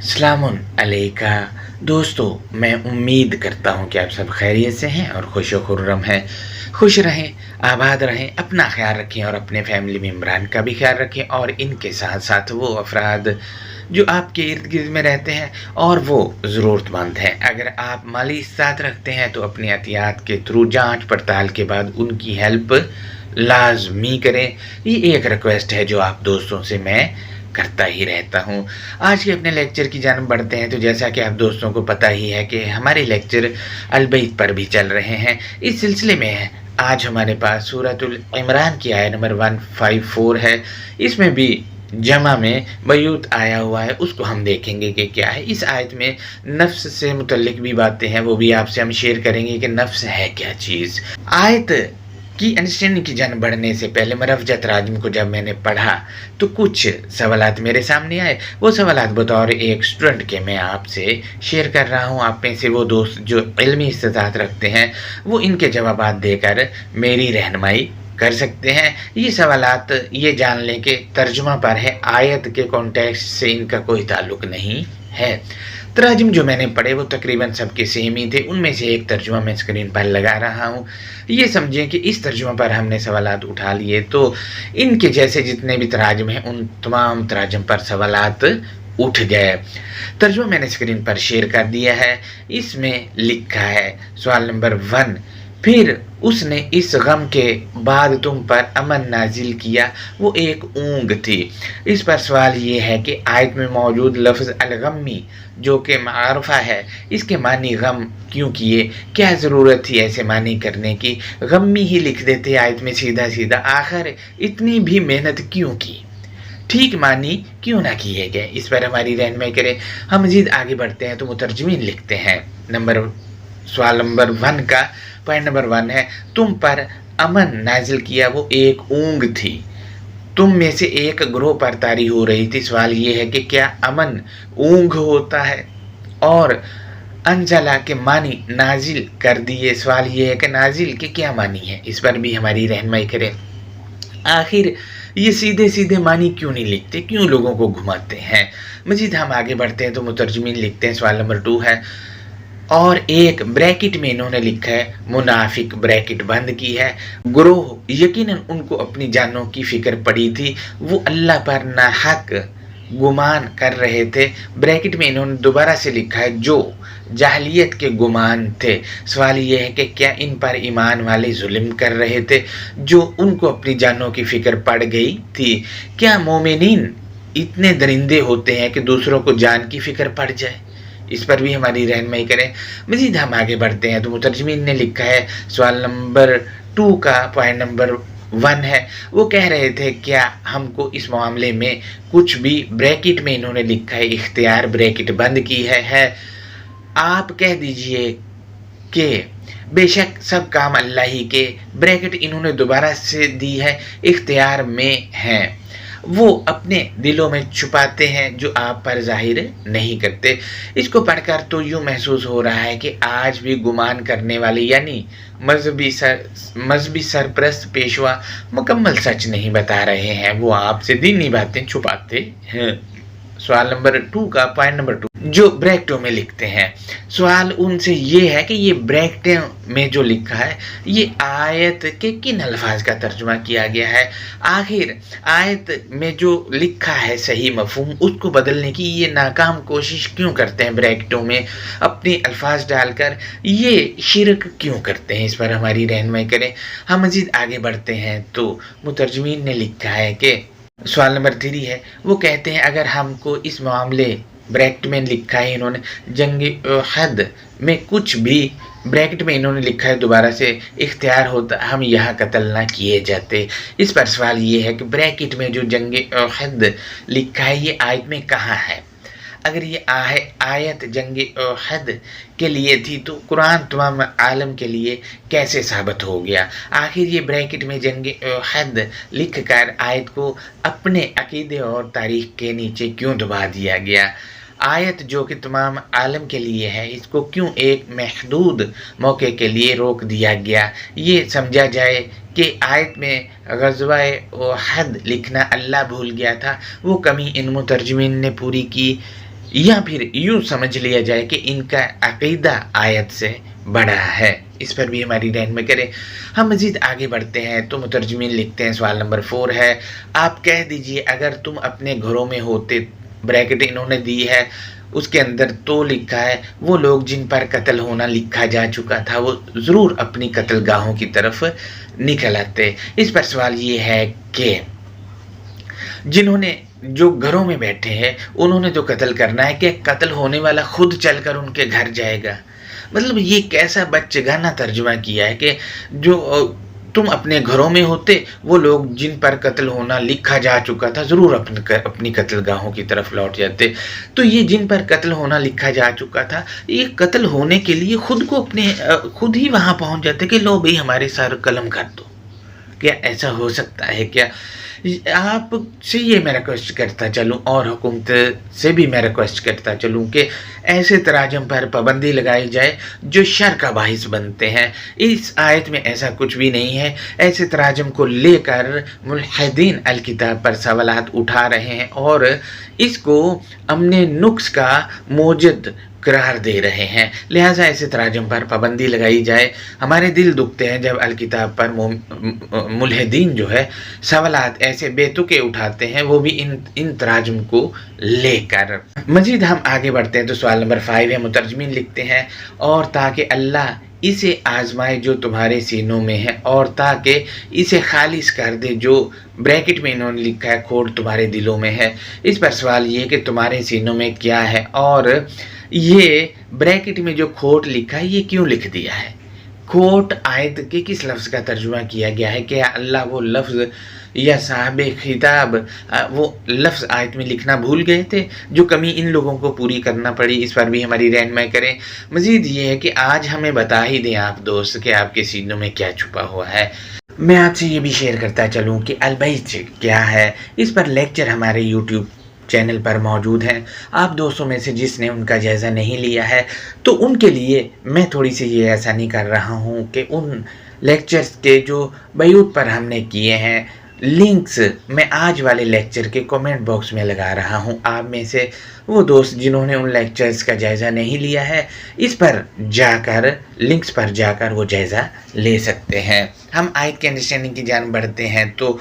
अस्सलामुन अलैका दोस्तों, मैं उम्मीद करता हूँ कि आप सब खैरियत से हैं और खुश व खुर्रम हैं। खुश रहें, आबाद रहें, अपना ख्याल रखें और अपने फैमिली मेम्बरान का भी ख्याल रखें और इनके साथ साथ वो अफराद जो आपके इर्द गिर्द में रहते हैं और वो ज़रूरतमंद हैं। अगर आप माली साथ रखते हैं तो अपनी एहतियात के थ्रू जांच पड़ताल के बाद उनकी हेल्प लाजमी करें। ये एक रिक्वेस्ट है जो आप दोस्तों से मैं करता ही रहता हूँ। आज के अपने लेक्चर की जानब बढ़ते हैं। तो जैसा कि आप दोस्तों को पता ही है कि हमारे लेक्चर अल-बैत पर भी चल रहे हैं। इस सिलसिले में आज हमारे पास सूरतुल इमरान की आयत नंबर 154 है। इसमें भी जमा में बयूत आया हुआ है, उसको हम देखेंगे कि क्या है। इस आयत में नफ्स से मुतल्लिक भी बातें हैं, वो भी आपसे हम शेयर करेंगे कि नफ्स है क्या चीज़। आयत की अंडरस्टैंडिंग की जान बढ़ने से पहले मरफ़जत तराजुम को जब मैंने पढ़ा तो कुछ सवालात मेरे सामने आए। वो सवालात बतौर एक स्टूडेंट के मैं आपसे शेयर कर रहा हूँ। आप में से वो दोस्त जो इल्मी इस्तिताअत रखते हैं वो इनके जवाबात देकर मेरी रहनुमाई कर सकते हैं। ये सवालात ये जान लें कि तर्जुमा पर है, आयत के कॉन्टेक्स्ट से इनका कोई ताल्लुक़ नहीं है। तराजुम जो मैंने पढ़े वो तकरीबन सबके सेम ही थे। उनमें से एक तर्जुमा मैं स्क्रीन पर लगा रहा हूँ। ये समझें कि इस तर्जुमा पर हमने सवालात उठा लिए तो इनके जैसे जितने भी तराजुम हैं उन तमाम तराजुम पर सवालात उठ गए। तर्जुमा मैंने स्क्रीन पर शेयर कर दिया है। इसमें लिखा है सवाल नंबर 1, फिर उसने इस गम के बाद तुम पर अमन नाजिल किया, वो एक ऊँग थी। इस पर सवाल ये है कि आयत में मौजूद लफ्ज़ अलगम्मी जो कि मारूफ़ा है, इसके मानी गम क्यों किए? क्या ज़रूरत थी ऐसे मानी करने की? गम्मी ही लिख देते आयत में सीधा सीधा। आखिर इतनी भी मेहनत क्यों की? ठीक मानी क्यों ना किए गए? इस पर हमारी रहनुमाई करें। हम मज़ीद आगे बढ़ते हैं तो मुतरजमीन लिखते हैं। सवाल नंबर 1 का पॉइंट नंबर 1 है, तुम पर अमन नाजिल किया, वो एक ऊँग थी। तुम में से एक ग्रोह पर तारी हो रही थी। सवाल ये है कि क्या अमन ऊँग होता है? और अंजला के मानी नाजिल कर दिए। सवाल ये है कि नाजिल के क्या मानी है? इस पर भी हमारी रहनुमाई करें। आखिर ये सीधे सीधे मानी क्यों नहीं लिखते, क्यों लोगों को घुमाते हैं? मज़ीद हम आगे बढ़ते हैं तो मुतरजमीन लिखते हैं। सवाल नंबर 2 है और एक ब्रैकेट में इन्होंने लिखा है मुनाफिक, ब्रैकेट बंद की है। ग्रोह यकीनन उनको अपनी जानों की फ़िक्र पड़ी थी, वो अल्लाह पर नाहक गुमान कर रहे थे। ब्रैकेट में इन्होंने दोबारा से लिखा है जो जाहलियत के गुमान थे। सवाल ये है कि क्या इन पर ईमान वाले जुल्म कर रहे थे जो उनको अपनी जानों की फ़िक्र पड़ गई थी? क्या मोमिनीन इतने दरिंदे होते हैं कि दूसरों को जान की फ़िक्र पड़ जाए? इस पर भी हमारी रहनुमाई करें। मज़ीद हम आगे बढ़ते हैं तो मुतरजमीन ने लिखा है सवाल नंबर 2 का पॉइंट नंबर 1 है। वो कह रहे थे क्या हमको इस मामले में कुछ भी, ब्रैकेट में इन्होंने लिखा है इख्तियार, ब्रैकेट बंद की है। आप कह दीजिए कि बेशक सब काम अल्लाह ही के, ब्रैकेट इन्होंने दोबारा से दी है, इख्तियार में हैं, वो अपने दिलों में छुपाते हैं जो आप पर ज़ाहिर नहीं करते। इसको पढ़कर तो यूँ महसूस हो रहा है कि आज भी गुमान करने वाले यानी मजहबी सरप्रस्त पेशवा मुकम्मल सच नहीं बता रहे हैं, वो आपसे दीनी बातें छुपाते हैं। सवाल नंबर 2 का पॉइंट नंबर 2 जो ब्रैकेटों में लिखते हैं, सवाल उनसे ये है कि ये ब्रैकेटों में जो लिखा है ये आयत के किन अल्फाज का तर्जुमा किया गया है? आखिर आयत में जो लिखा है सही मफहूम उसको बदलने की ये नाकाम कोशिश क्यों करते हैं? ब्रैकेटों में अपने अल्फाज डालकर ये शिरक क्यों करते हैं? इस पर हमारी रहनुमाई करें। हम मज़ीद आगे बढ़ते हैं तो मुतरजमीन ने लिखा है कि सवाल नंबर 3 है। वो कहते हैं अगर हमको इस मामले, ब्रैकेट में लिखा है इन्होंने जंग उहद में कुछ भी, ब्रैकेट में इन्होंने लिखा है दोबारा से इख्तियार होता, हम यहाँ कत्ल ना किए जाते। इस पर सवाल ये है कि ब्रैकेट में जो जंग उहद लिखा है ये आयत में कहाँ है? अगर ये आयत जंग उहद के लिए थी तो कुरान तमाम आलम के लिए कैसे साबित हो गया? आखिर ये ब्रैकेट में जंग उहद लिख कर आयत को अपने अकीदे और तारीख़ के नीचे क्यों दबा दिया गया? आयत जो कि तमाम आलम के लिए है इसको क्यों एक महदूद मौके के लिए रोक दिया गया? ये समझा जाए कि आयत में ग़ज़वा उहद लिखना अल्लाह भूल गया था, वो कमी इन मुतरजमीन ने पूरी की या फिर यूँ समझ लिया जाए कि इनका अक़ीदा आयत से बड़ा है। इस पर भी हमारी रहनुमाई करें। हम मज़ीद आगे बढ़ते हैं तो मुतरजमीन लिखते हैं, सवाल नंबर 4 है, आप कह दीजिए अगर तुम अपने घरों में होते, ब्रैकेट इन्होंने दी है, उसके अंदर तो लिखा है वो लोग जिन पर कत्ल होना लिखा जा चुका था वो ज़रूर अपनी कत्लगाहों की तरफ निकल आते। इस पर सवाल ये है कि जिन्होंने जो घरों में बैठे हैं उन्होंने तो कत्ल करना है कि कत्ल होने वाला खुद चलकर उनके घर जाएगा। मतलब ये कैसा बच्चेगाना तर्जुमा किया है कि जो तुम अपने घरों में होते वो लोग जिन पर कत्ल होना लिखा जा चुका था ज़रूर अपनी कत्लगाहों की तरफ लौट जाते। तो ये जिन पर कत्ल होना लिखा जा चुका था, ये कत्ल होने के लिए खुद को खुद ही वहाँ पहुँच जाते कि लो भाई हमारे सर कलम कर दो। क्या ऐसा हो सकता है क्या? आपसे ये मैं रिक्वेस्ट करता चलूँ और हुकूमत से भी मैं रिक्वेस्ट करता चलूँ कि ऐसे तराजम पर पाबंदी लगाई जाए जो शर का बाहिस बनते हैं। इस आयत में ऐसा कुछ भी नहीं है। ऐसे तराजम को लेकर मुल्हिदीन अल किताब पर सवालात उठा रहे हैं और इसको अमने नुक्स का मौजूद करार दे रहे हैं। लिहाजा ऐसे तराजम पर पाबंदी लगाई जाए। हमारे दिल दुखते हैं जब अल किताब पर मुल्हिदीन जो है सवालात ऐसे बेतुके उठाते हैं, वो भी इन तराजम को लेकर। मज़ीद हम आगे बढ़ते हैं तो सवाल नंबर 5 है, मुतरजमीन लिखते हैं, और ताकि अल्लाह इसे आजमाए जो तुम्हारे सीनों में है और ताकि इसे खालिस कर दे जो ब्रैकेट में इन्होंने लिखा है खोट तुम्हारे दिलों में है। इस पर सवाल ये कि तुम्हारे सीनों में क्या है और ये ब्रैकेट में जो खोट लिखा है ये क्यों लिख दिया है? खोट आयत के किस लफ्ज़ का तर्जुमा किया गया है? क्या अल्लाह वो लफ्ज़ या साहबे खिताब वो लफ्ज़ आयत में लिखना भूल गए थे जो कमी इन लोगों को पूरी करना पड़ी? इस पर भी हमारी रहनुमाई करें। मज़ीद ये है कि आज हमें बता ही दें आप दोस्त कि आपके सीनों में क्या छुपा हुआ है। मैं आपसे ये भी शेयर करता चलूँ कि अल-बैत क्या है। इस पर लेक्चर हमारे यूट्यूब चैनल पर मौजूद हैं। आप दोस्तों में से जिसने उनका जायज़ा नहीं लिया है तो उनके लिए मैं थोड़ी सी ये आसानी कर रहा हूँ कि उन लेक्चर्स के जो बैत पर हमने किए हैं लिंक्स मैं आज वाले लेक्चर के कमेंट बॉक्स में लगा रहा हूँ। आप में से वो दोस्त जिन्होंने उन लेक्चर्स का जायज़ा नहीं लिया है इस पर जाकर लिंक्स पर जाकर वो जायज़ा ले सकते हैं। हम आयत के अंडरस्टैंडिंग की जान बढ़ते हैं तो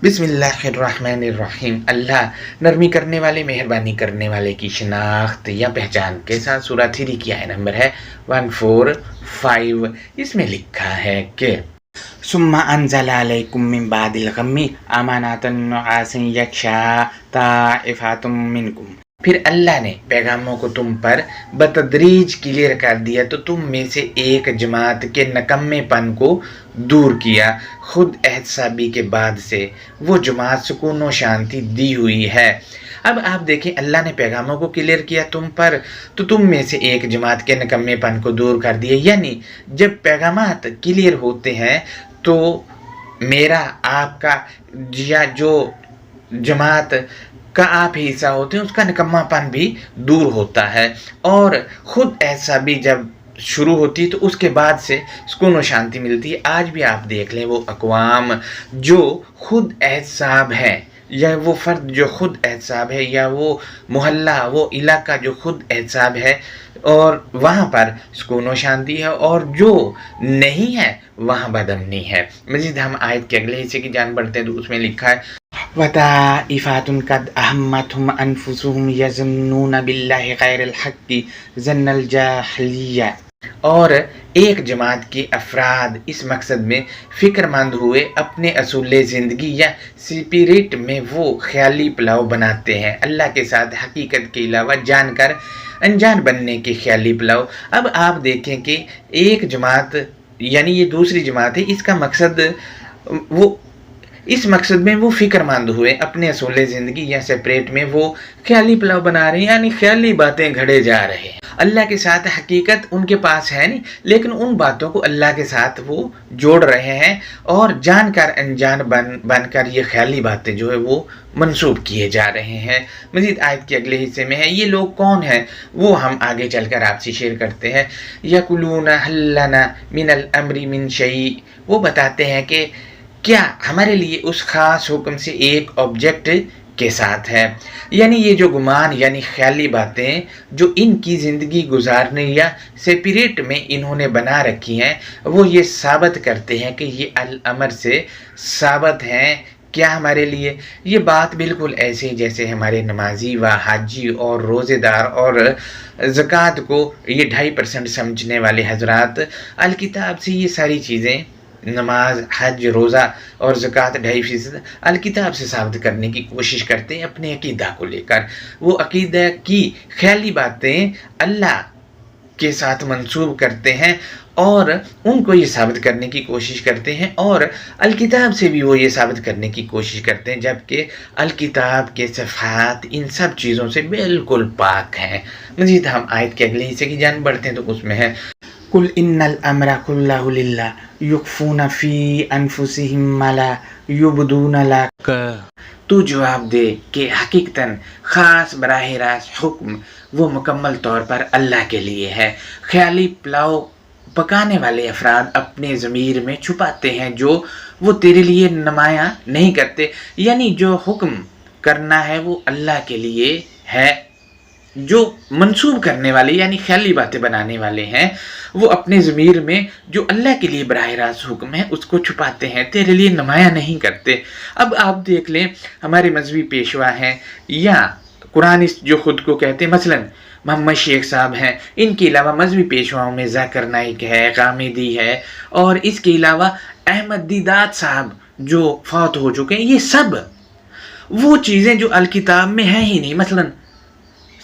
बिस्मिल्लाहिर्रहमानिर्रहीम। अल्लाह नरमी करने वाले मेहरबानी करने वाले की शनाख्त या पहचान के साथ सूरह 3 की आयत नंबर है 145। इसमें लिखा है कि सुम्मा अंज़ला अलैकुम मिन बादिल गम्मी अमानातन नुआसन यख्शा ताइफातुम मिनकुम। फिर अल्लाह ने पैगामों को तुम पर बतदरीज क्लियर कर दिया तो तुम में से एक जमात के नकम्मेपन को दूर किया। खुद एहतसाबी के बाद से वो जमात सुकून व शांति दी हुई है। अब आप देखें अल्लाह ने पैगामों को क्लियर किया तुम पर तो तुम में से एक जमात के नकम्मेपन को दूर कर दिया। यानी जब पैगामात क्लियर होते हैं तो मेरा आपका या जो जमात का आप हिस्सा होते हैं उसका निकम्मापन भी दूर होता है और ख़ुद ऐसा भी जब शुरू होती है तो उसके बाद से सुकून व शांति मिलती है। आज भी आप देख लें वो अक़वाम जो ख़ुद एहतसाब है या वो फ़र्द जो ख़ुद एहतसाब है या वो मोहल्ला वो इलाका जो ख़ुद एहतसाब है और वहाँ पर सुकून व शांति है और जो नहीं है वहाँ बदअमनी है। मज़ीद हम आयत के अगले हिस्से की जान बढ़ते हैं तो उसमें लिखा है वताइफ़ातुन कद अहम्मतहुम अनफुसुहुम यज़न्नून बिल्लाहि गैरल हक़्क़ि ज़न्नल जाहिलिय्या। और एक जमात के अफराद इस मकसद में फ़िक्रमंद हुए अपने असूल ज़िंदगी या स्पिरिट में वो ख्याली पुलाव बनाते हैं अल्लाह के साथ हकीकत के अलावा जानकर अनजान बनने के ख्याली पुलाव। अब आप देखें कि एक जमात यानी ये दूसरी जमात है, इसका मकसद वो इस मकसद में वो फ़िक्रमंद हुए अपने असूल ज़िंदगी या सेपरेट में वो ख्याली पुलाव बना रहे हैं यानी ख्याली बातें घड़े जा रहे हैं। अल्लाह के साथ हकीकत उनके पास है नहीं लेकिन उन बातों को अल्लाह के साथ वो जोड़ रहे हैं और जानकर अनजान बनकर ये ख्याली बातें जो है वो मंसूब किए जा रहे हैं। मज़ीद आयत के अगले हिस्से में है ये लोग कौन हैं वो हम आगे चलकर आपसे शेयर करते हैं। यकुलूना हल्लना मिनल अम्री मिन शई। वो बताते हैं कि क्या हमारे लिए उस ख़ास हुक्म से एक ऑब्जेक्ट کے ساتھ ہے۔ یعنی یہ جو گمان یعنی خیالی باتیں جو ان کی زندگی گزارنے یا سیپریٹ میں انہوں نے بنا رکھی ہیں، وہ یہ ثابت کرتے ہیں کہ یہ الامر سے ثابت ہیں کیا ہمارے لیے۔ یہ بات بالکل ایسے جیسے ہمارے نمازی و حاجی اور روزے دار اور زکوٰۃ کو یہ 2.5% سمجھنے والے حضرات الکتاب سے یہ ساری چیزیں نماز، حج، روزہ اور زکوٰۃ 2.5% الکتاب سے ثابت کرنے کی کوشش کرتے ہیں اپنے عقیدہ کو لے کر۔ وہ عقیدہ کی خیالی باتیں اللہ کے ساتھ منسوب کرتے ہیں اور ان کو یہ ثابت کرنے کی کوشش کرتے ہیں، اور الکتاب سے بھی وہ یہ ثابت کرنے کی کوشش کرتے ہیں، جبکہ الکتاب کے صفحات ان سب چیزوں سے بالکل پاک ہیں۔ مزید ہم آیت کے اگلے حصے کی جانب بڑھتے ہیں تو اس میں ہے قُلْ إِنَّ الْأَمْرَ كُلَّهُ لِلَّهِ يُخْفُونَ فِي أَنفُسِهِم مَّا لَا يُبْدُونَ لَكَ۔ تو جواب دے کہ حقیقتاً خاص براہ راست حکم وہ مکمل طور پر اللہ کے لیے ہے۔ خیالی پلاؤ پکانے والے افراد اپنے ضمیر میں چھپاتے ہیں جو وہ تیرے لیے نمایاں نہیں کرتے، یعنی جو حکم کرنا ہے وہ اللہ کے لیے ہے۔ جو منسوب کرنے والے یعنی خیالی باتیں بنانے والے ہیں وہ اپنے ضمیر میں جو اللہ کے لیے براہ راست حکم ہے اس کو چھپاتے ہیں، تیرے لیے نمایاں نہیں کرتے۔ اب آپ دیکھ لیں ہمارے مذہبی پیشوا ہیں یا قرآنسٹ جو خود کو کہتے ہیں، مثلاً محمد شیخ صاحب ہیں، ان کے علاوہ مذہبی پیشواؤں میں ذاکر نائک ہے، غامدی ہے، اور اس کے علاوہ احمد دیدات صاحب جو فوت ہو چکے ہیں، یہ سب وہ چیزیں جو الکتاب میں ہیں ہی نہیں، مثلاً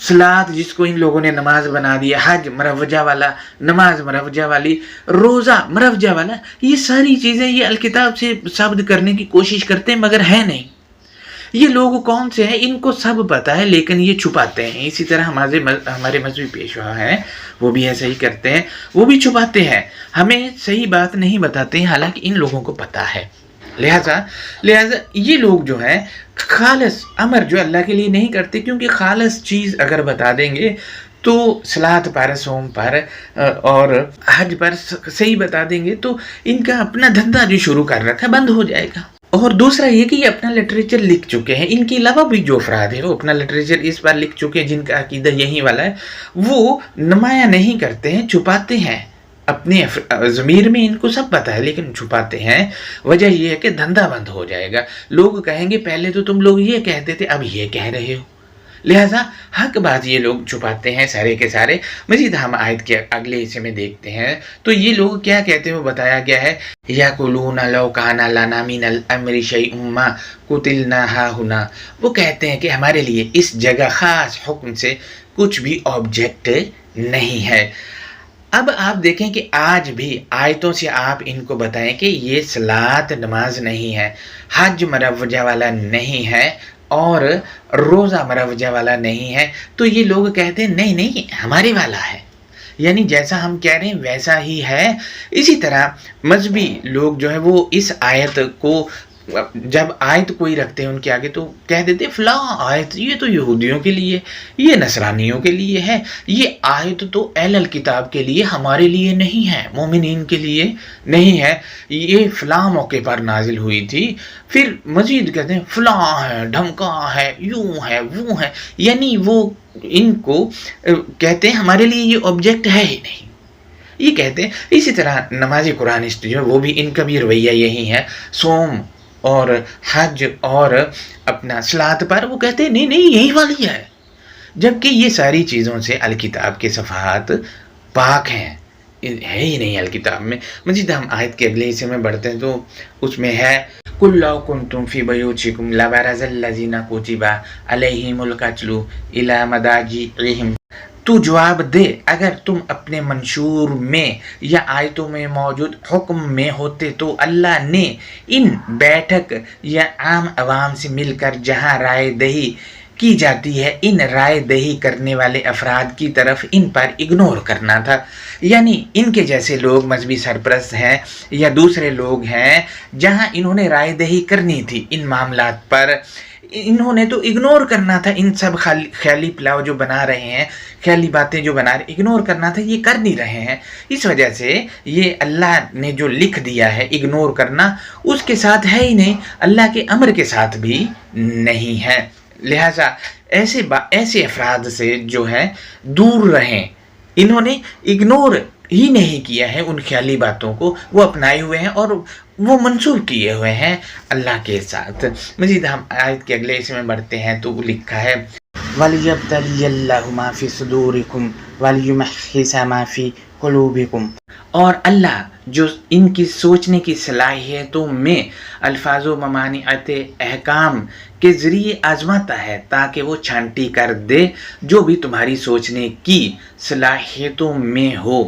صلاۃ جس کو ان لوگوں نے نماز بنا دیا، حج مروجہ والا، نماز مروجہ والی، روزہ مروجہ والا، یہ ساری چیزیں یہ الکتاب سے ثابت کرنے کی کوشش کرتے ہیں مگر ہے نہیں۔ یہ لوگ کون سے ہیں ان کو سب پتہ ہے لیکن یہ چھپاتے ہیں۔ اسی طرح ہمارے مذہبی پیشوا ہیں وہ بھی ایسا ہی کرتے ہیں، وہ بھی چھپاتے ہیں، ہمیں صحیح بات نہیں بتاتے ہیں حالانکہ ان لوگوں کو پتہ ہے۔ لہٰذا یہ لوگ جو ہیں خالص امر جو اللہ کے لیے نہیں کرتے، کیونکہ خالص چیز اگر بتا دیں گے تو صلاۃ پر، صوم پر اور حج پر صحیح بتا دیں گے تو ان کا اپنا دھندا جو شروع کر رکھا بند ہو جائے گا۔ اور دوسرا یہ کہ یہ اپنا لٹریچر لکھ چکے ہیں، ان کے علاوہ بھی جو افراد ہیں وہ اپنا لٹریچر اس بار لکھ چکے ہیں جن کا عقیدہ یہی والا ہے، وہ نمایاں نہیں کرتے ہیں، چھپاتے ہیں اپنے ضمیر میں، ان کو سب پتہ ہے لیکن چھپاتے ہیں۔ وجہ یہ ہے کہ دھندا بند ہو جائے گا، لوگ کہیں گے پہلے تو تم لوگ یہ کہتے تھے اب یہ کہہ رہے ہو، لہٰذا حق بات یہ لوگ چھپاتے ہیں سارے کے سارے۔ مزید ہم آیت کے اگلے حصے میں دیکھتے ہیں تو یہ لوگ کیا کہتے ہیں وہ بتایا گیا ہے، یَقُولُونَ لَوْ كَانَ لَنَا مِنَ الْأَمْرِ شَيْءٌ مَّا قُتِلْنَا هَاهُنَا۔ وہ کہتے ہیں کہ ہمارے لیے اس جگہ خاص حکم سے کچھ بھی آبجیکٹ نہیں ہے۔ اب آپ دیکھیں کہ آج بھی آیتوں سے آپ ان کو بتائیں کہ یہ صلاۃ نماز نہیں ہے، حج مروجہ والا نہیں ہے اور روزہ مروجہ والا نہیں ہے، تو یہ لوگ کہتے ہیں نہیں نہیں ہمارے والا ہے، یعنی جیسا ہم کہہ رہے ہیں ویسا ہی ہے۔ اسی طرح مذہبی لوگ جو ہے وہ اس آیت کو جب آیت کوئی رکھتے ہیں ان کے آگے تو کہہ دیتے فلاں آیت یہ تو یہودیوں کے لیے، یہ نصرانیوں کے لیے ہے، یہ آیت تو اہل الکتاب کے لیے ہمارے لیے نہیں ہے، مومنین کے لیے نہیں ہے، یہ فلاں موقع پر نازل ہوئی تھی۔ پھر مزید کہتے ہیں فلاں ہے، ڈھمکا ہے، یوں ہے، وہ ہے، یعنی وہ ان کو کہتے ہیں ہمارے لیے یہ آبجیکٹ ہے ہی نہیں، یہ کہتے ہیں۔ اسی طرح نمازی قرآنسٹ جو ہے وہ بھی ان کا بھی رویہ یہی ہے، صوم اور حج اور اپنا صلاۃ پر وہ کہتے ہیں نہیں نہیں یہی والی ہے، جبکہ یہ ساری چیزوں سے الکتاب کے صفحات پاک ہیں، ہے ہی نہیں الکتاب میں۔ مزید ہم آیت کے اگلے حصے میں بڑھتے ہیں تو اس میں ہے قُلْ لَوْ كُنْتُمْ فِي بُيُوتِكُمْ لَبَرَزَ الَّذِينَ كُتِبَ عَلَيْهِمُ الْقَتْلُ إِلَىٰ مَضَاجِعِهِمْ۔ تو جواب دے اگر تم اپنے منشور میں یا آیتوں میں موجود حکم میں ہوتے تو اللہ نے ان بیٹھک یا عام عوام سے مل کر جہاں رائے دہی کی جاتی ہے ان رائے دہی کرنے والے افراد کی طرف ان پر اگنور کرنا تھا، یعنی ان کے جیسے لوگ مذہبی سرپرست ہیں یا دوسرے لوگ ہیں جہاں انہوں نے رائے دہی کرنی تھی ان معاملات پر، انہوں نے تو اگنور کرنا تھا، ان سب خیالی پلاؤ جو بنا رہے ہیں، خیالی باتیں جو بنا رہے اگنور کرنا تھا، یہ کر نہیں رہے ہیں۔ اس وجہ سے یہ اللہ نے جو لکھ دیا ہے اگنور کرنا اس کے ساتھ ہے ہی نہیں، اللہ کے امر کے ساتھ بھی نہیں ہے۔ لہٰذا ایسے افراد سے جو ہے دور رہیں. انہوں نے اگنور ہی نہیں کیا ہے ان خیالی باتوں کو، وہ اپنائے ہوئے ہیں اور وہ منسوخ کیے ہوئے ہیں اللہ کے ساتھ. مزید ہم آیت کے اگلے حصے میں بڑھتے ہیں تو لکھا ہے وَلِيَبْتَلِيَ اللَّهُ مَا فِي صُدُورِكُمْ وَلِيُمَحِّصَ مَا فِي قُلُوبِكُمْ. اور اللہ جو ان کی سوچنے کی صلاحیتوں میں الفاظ و ممانعت احکام کے ذریعے آزماتا ہے تاکہ وہ چھانٹی کر دے جو بھی تمہاری سوچنے کی صلاحیتوں میں ہو.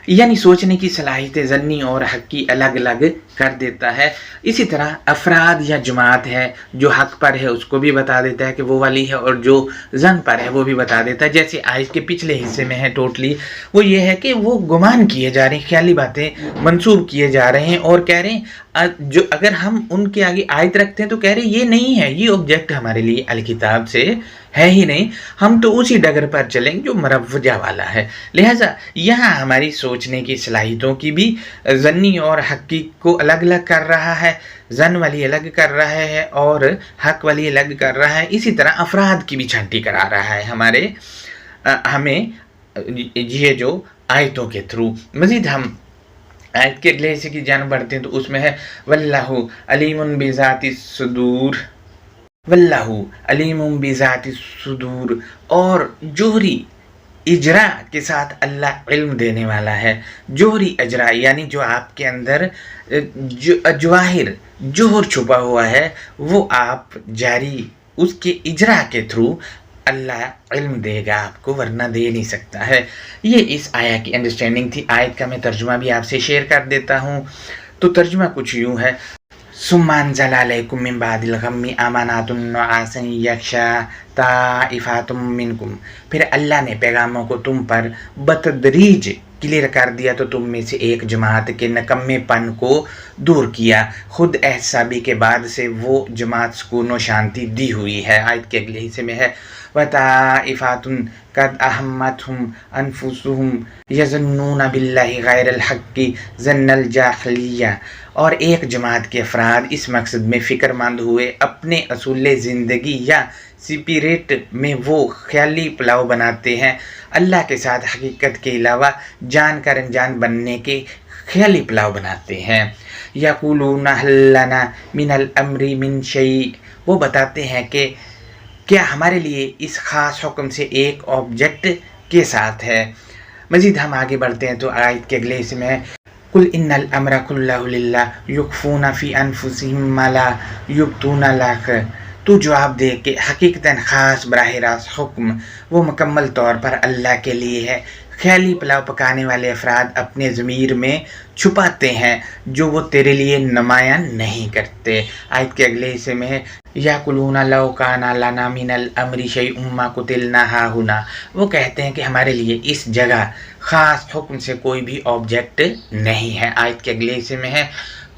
یعنی سوچنے کی صلاحیت ظنی اور حقی الگ الگ کر دیتا ہے. اسی طرح افراد یا جماعت ہے جو حق پر ہے اس کو بھی بتا دیتا ہے کہ وہ والی ہے، اور جو ظن پر ہے وہ بھی بتا دیتا ہے. جیسے آیت کے پچھلے حصے میں ہے ٹوٹلی وہ یہ ہے کہ وہ گمان کیے جا رہے ہیں، خیالی باتیں منسوب کیے جا رہے ہیں اور کہہ رہے ہیں جو اگر ہم ان کے آگے آیت رکھتے ہیں تو کہہ رہے ہیں یہ نہیں ہے، یہ آبجیکٹ ہمارے لیے الکتاب سے ہے ہی نہیں، ہم تو اسی ڈگر پر چلیں جو مروجہ والا ہے. لہٰذا یہاں ہماری سوچنے کی صلاحیتوں کی بھی ظنی اور حقی کو الگ الگ کر رہا ہے، ظن والی الگ کر رہا ہے اور حق والی الگ کر رہا ہے. اسی طرح افراد کی بھی چھانٹی کرا رہا ہے ہمیں یہ جو آیتوں کے تھرو. مزید ہم آیت کے اگلے حصے کی جانب بڑھتے ہیں تو اس میں ہے واللہ علیم بذات الصدور، واللہ علیم بذات الصدور، اور جوہری اجرا کے ساتھ اللہ علم دینے والا ہے. جوہری اجرا یعنی جو آپ کے اندر جواہر جوہر چھپا ہوا ہے وہ آپ جاری اس کے اجرا کے تھرو اللہ علم دے گا آپ کو، ورنہ دے نہیں سکتا ہے. یہ اس آیت کی انڈرسٹینڈنگ تھی. آیت کا میں ترجمہ بھی آپ سے شیئر کر دیتا ہوں. تو ترجمہ کچھ یوں ہے ثم انزل علیکم من بعد الغم امانات نعاسا یغشا طائفات منکم. پھر اللہ نے پیغاموں کو تم پر بتدریج کلیئر کر دیا تو تم میں سے ایک جماعت کے نکمے پن کو دور کیا. خود احتسابی کے بعد سے وہ جماعت سکون و شانتی دی ہوئی ہے. آیت کے اگلے حصے میں ہے وَطَائِفَاتٌ قَدْ أَهَمَّتْهُمْ أَنفُسُهُمْ يَظُنُّونَ بِاللَّهِ غَيْرَ الْحَقِّ ظَنَّ الْجَاهِلِيَّةِ. اور ایک جماعت کے افراد اس مقصد میں فکر مند ہوئے اپنے اصول زندگی یا سپیریٹ میں وہ خیالی پلاؤ بناتے ہیں اللہ کے ساتھ حقیقت کے علاوہ جان کر انجان بننے کے خیالی پلاؤ بناتے ہیں. یقولون هل لنا من الامر من شیء. وہ بتاتے ہیں کہ کیا ہمارے لیے اس خاص حکم سے ایک آبجیکٹ کے ساتھ ہے. مزید ہم آگے بڑھتے ہیں تو آیت کے اگلے حصے میں ہے قل ان الامر کلہ للہ یخفون فی انفسہم ما لا یبدون لک. تو جواب دے کہ حقیقتاً خاص براہ راست حکم وہ مکمل طور پر اللہ کے لیے ہے. خیالی پلاؤ پکانے والے افراد اپنے ضمیر میں چھپاتے ہیں جو وہ تیرے لیے نمایاں نہیں کرتے. آیت کے اگلے حصے میں ہے یقولون لو کان لنا من الامر شیء ما قتلنا ہاہنا. وہ کہتے ہیں کہ ہمارے لیے اس جگہ خاص حکم سے کوئی بھی آبجیکٹ نہیں ہے. آیت کے اگلے حصے میں ہے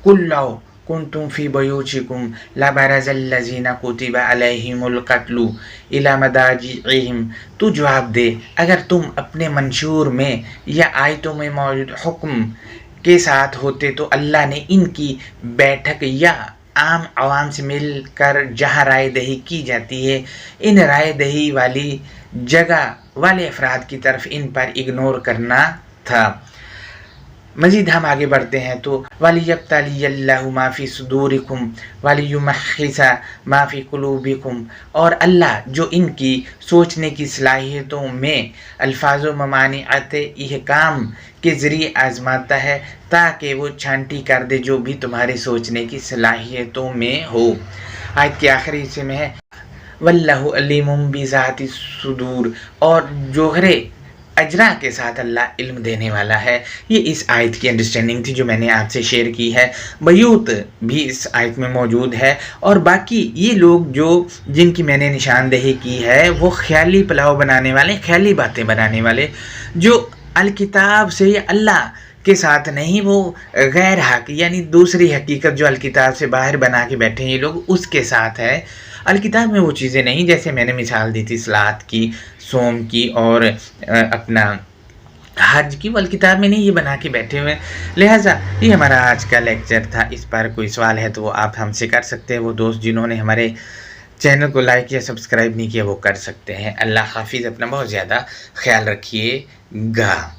قل لو کنتم فی بیوتکم لبرز الذین کتب علیہم القتل الی مضاجعہم. تو جواب دے اگر تم اپنے منشور میں یا آیتوں میں موجود حکم کے ساتھ ہوتے تو اللہ نے ان کی بیٹھک یا عام عوام سے مل کر جہاں رائے دہی کی جاتی ہے ان رائے دہی والی جگہ والے افراد کی طرف ان پر اگنور کرنا تھا. مزید ہم آگے بڑھتے ہیں تو وَلِيَبْتَلِيَ اللَّهُ مَا فِي صُدُورِكُمْ وَلِيُمَحِّصَ مَا فِي قُلُوبِكُمْ. اور اللہ جو ان کی سوچنے کی صلاحیتوں میں الفاظ و ممانعت احکام کے ذریعے آزماتا ہے تاکہ وہ چھانٹی کر دے جو بھی تمہارے سوچنے کی صلاحیتوں میں ہو. آیت کے آخری حصے میں ہے وَاللَّهُ عَلِيمٌ بِذَاتِ الصُّدُورِ. اور جوہرے اجرا کے ساتھ اللہ علم دینے والا ہے. یہ اس آیت کی انڈرسٹینڈنگ تھی جو میں نے آپ سے شیئر کی ہے. بیوت بھی اس آیت میں موجود ہے اور باقی یہ لوگ جن کی میں نے نشاندہی کی ہے وہ خیالی پلاؤ بنانے والے، خیالی باتیں بنانے والے جو الکتاب سے یا اللہ کے ساتھ نہیں، وہ غیر حق یعنی دوسری حقیقت جو الکتاب سے باہر بنا کے بیٹھے ہیں یہ لوگ اس کے ساتھ ہے. الکتاب میں وہ چیزیں نہیں، جیسے میں نے مثال دی تھی صلاۃ کی، صوم کی اور اپنا حج کی، وہ الکتاب میں نہیں، یہ بنا کے بیٹھے ہوئے. لہٰذا یہ ہمارا آج کا لیکچر تھا. اس پر کوئی سوال ہے تو وہ آپ ہم سے کر سکتے ہیں. وہ دوست جنہوں نے ہمارے چینل کو لائک یا سبسکرائب نہیں کیا وہ کر سکتے ہیں۔ اللہ حافظ، اپنا بہت زیادہ خیال رکھیے گا۔